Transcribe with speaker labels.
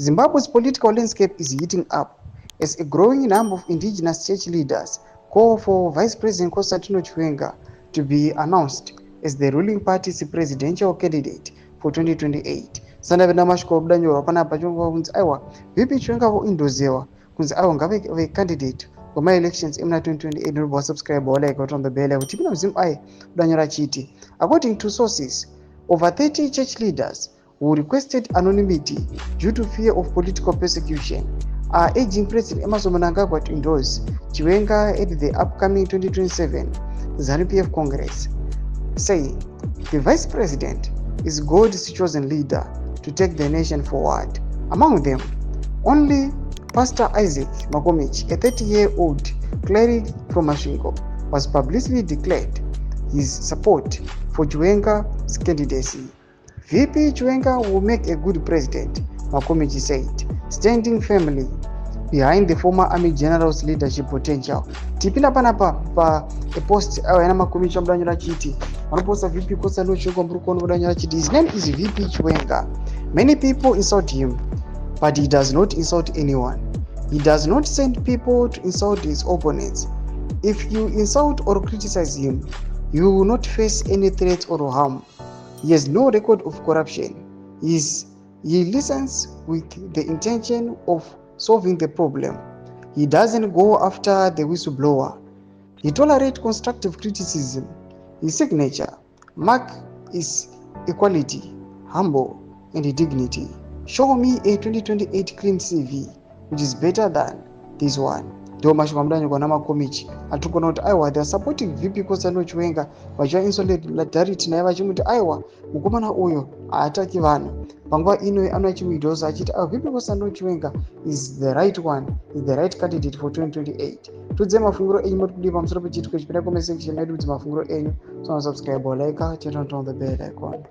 Speaker 1: Zimbabwe's political landscape is heating up as a growing number of indigenous church leaders call for Vice President Chiwenga to be announced as the ruling party's presidential candidate for 2028. Sandavenda mashoko obudanyorwa panapa chonga kunzi aiwa VP Chiwenga voindozewa kunzi aiwa ngave candidate for elections emuna 2028. Nobva subscribe like on the bell kuti pina mzimu ai kudanyora chiti. According to sources, over 30 church leaders who requested anonymity due to fear of political persecution are urging President Emmerson Mnangagwa to endorse Chiwenga at the upcoming 2027 ZANU-PF Congress, saying the Vice President is God's chosen leader to take the nation forward. Among them, only Pastor Isaac Makomich, a 30-year-old cleric from Masvingo, was publicly declared his support for Chiwenga's candidacy. VP Chiwenga will make a good president, Makomich said, standing firmly behind the former army general's leadership potential. Tipina panapa pa a post yana Makomich abudanyora chiti. Wanoposta VP kosa no choko mburukono abudanyora chiti. His name is VP Chiwenga. Many people insult him, but he does not insult anyone. He does not send people to insult his opponents. If you insult or criticize him, you will not face any threat or harm. He has no record of corruption. He listens with the intention of solving the problem. He doesn't go after the whistleblower. He tolerates constructive criticism. His signature mark is equality, humble, and dignity. Show me a 2028 clean CV which is better than this one. Ndio mashoko mdanyo kwa nama Makomich atukona kuti aiwa they are supporting VP Kosano Chiwenga vachiva insolidarity naye vachimuti aiwa mukomana uyo haataki vanhu. Panguva ino anochimuidosa achiti VP Kosano Chiwenga is the right one, is the right candidate for 2028. Tudze mafungiro enyu muri kudii pamusoro pechitiko chipinda comment section yedu kuti mafungiro enyu. So subscribe or like, turn on the bell icon.